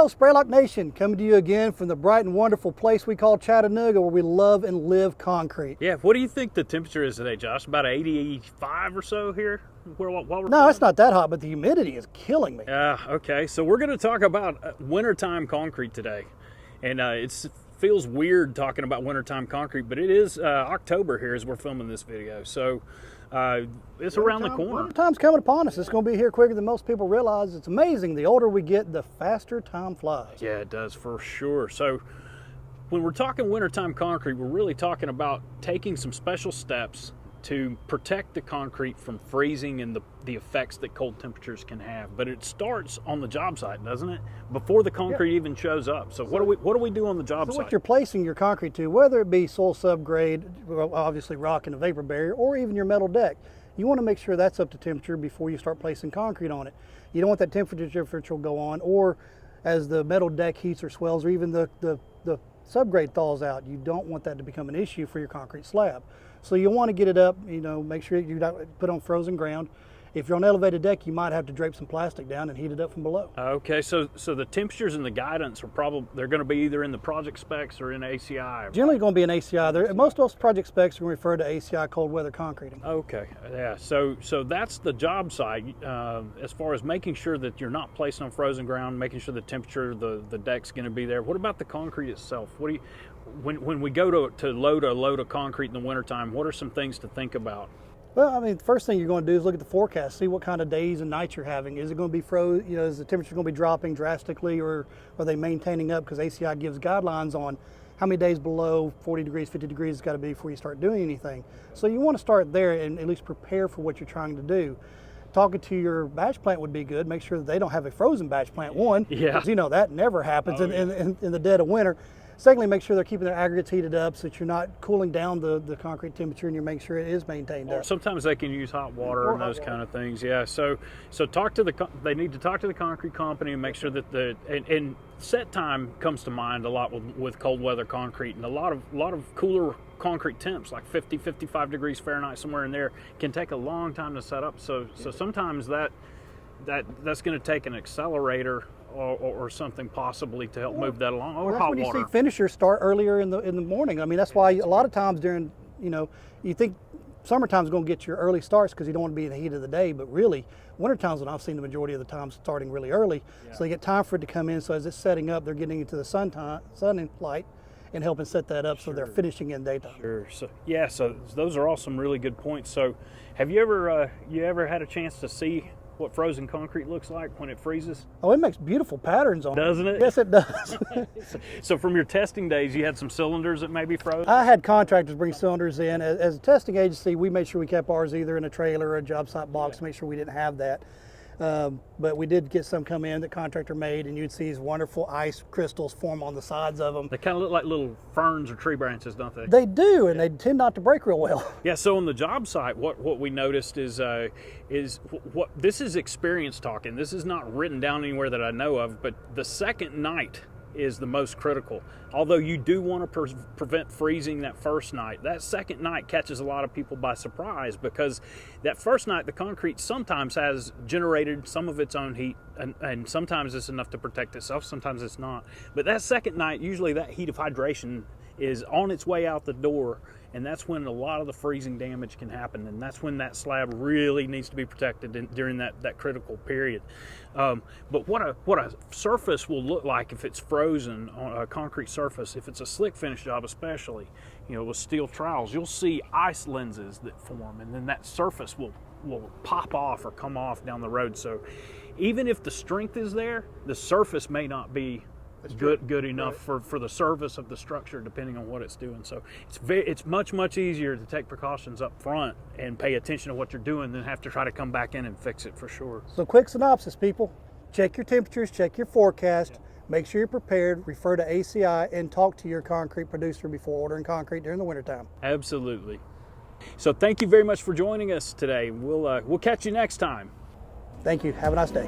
Hello, Spraylock Nation, coming to you again from the bright and wonderful place we call Chattanooga, where we love and live concrete. Yeah, what do you think the temperature is today, Josh? About 85 or so here? While we're No, it's not that hot, but the humidity is killing me. Okay, so we're going to talk about wintertime concrete today. And it feels weird talking about wintertime concrete, but it is October here as we're filming this video. So it's around the corner. Wintertime's coming upon us. It's going to be here quicker than most people realize. It's amazing. The older we get, the faster time flies. Yeah, it does for sure. So when we're talking wintertime concrete, we're really talking about taking some special steps to protect the concrete from freezing and the effects that cold temperatures can have. But it starts on the job site, doesn't it? Before the concrete even shows up. So what do we do on the job site? What you're placing your concrete to, whether it be soil subgrade, well, obviously rock and a vapor barrier, or even your metal deck, you want to make sure that's up to temperature before you start placing concrete on it. You don't want that temperature differential go on, or as the metal deck heats or swells, or even the subgrade thaws out, you don't want that to become an issue for your concrete slab. So you want to get it up, make sure you don't put on frozen ground. If you're on an elevated deck, you might have to drape some plastic down and heat it up from below. Okay, so the temperatures and the guidance are they're going to be either in the project specs or in ACI. Generally going to be an ACI. Most of those project specs are going to refer to ACI cold weather concreting. Okay, yeah, so that's the job site as far as making sure that you're not placing on frozen ground, making sure the temperature, the deck's going to be there. What about the concrete itself? When we go to load a load of concrete in the wintertime, what are some things to think about? Well, the first thing you're going to do is look at the forecast, see what kind of days and nights you're having. Is it going to be frozen? Is the temperature going to be dropping drastically, or are they maintaining up? Because ACI gives guidelines on how many days below 40 degrees, 50 degrees it's got to be before you start doing anything. So you want to start there and at least prepare for what you're trying to do. Talking to your batch plant would be good. Make sure that they don't have a frozen batch plant, one, yeah, because that never happens in the dead of winter. Secondly, make sure they're keeping their aggregates heated up so that you're not cooling down the concrete temperature, and you're making sure it is maintained up. Sometimes they can use hot water and those kind of things. Yeah. So they need to talk to the concrete company and make sure that and set time comes to mind a lot with cold weather concrete, and a lot of cooler concrete temps like 50, 55 degrees Fahrenheit, somewhere in there, can take a long time to set up. So sometimes that's going to take an accelerator or something possibly to help move that along, or hot water. That's when you see finishers start earlier in the morning. That's why a lot of times during, you think summertime's going to get your early starts because you don't want to be in the heat of the day, but really wintertime's when I've seen the majority of the time starting really early. Yeah. So they get time for it to come in, so as it's setting up, they're getting into the sun light and helping set that up. Sure. So they're finishing in daytime. Sure. So those are all some really good points. So have you ever had a chance to see what frozen concrete looks like when it freezes? Oh, it makes beautiful patterns on it. Doesn't it? Yes, it does. So from your testing days, you had some cylinders that may be frozen? I had contractors bring cylinders in. As a testing agency, we made sure we kept ours either in a trailer or a job site box to make sure we didn't have that. But we did get some come in that contractor made, and you'd see these wonderful ice crystals form on the sides of them. They kind of look like little ferns or tree branches, don't they? They do, and they tend not to break real well. Yeah, so on the job site, what we noticed is what this is experience talking. This is not written down anywhere that I know of, but the second night is the most critical. Although you do want to prevent freezing that first night, that second night catches a lot of people by surprise, because that first night the concrete sometimes has generated some of its own heat, and sometimes it's enough to protect itself, sometimes it's not. But that second night, usually that heat of hydration is on its way out the door, and that's when a lot of the freezing damage can happen, and that's when that slab really needs to be protected during that critical period. But what a surface will look like if it's frozen on a concrete surface, if it's a slick finish job especially, with steel trowels, you'll see ice lenses that form, and then that surface will pop off or come off down the road. So even if the strength is there, the surface may not be good enough right for the service of the structure, depending on what it's doing. So it's much easier to take precautions up front and pay attention to what you're doing than have to try to come back in and fix it, for sure. So quick synopsis, people: check your temperatures, check your forecast, make sure you're prepared, refer to ACI, and talk to your concrete producer before ordering concrete during the wintertime. Absolutely. So thank you very much for joining us today. We'll catch you next time. Thank you. Have a nice day.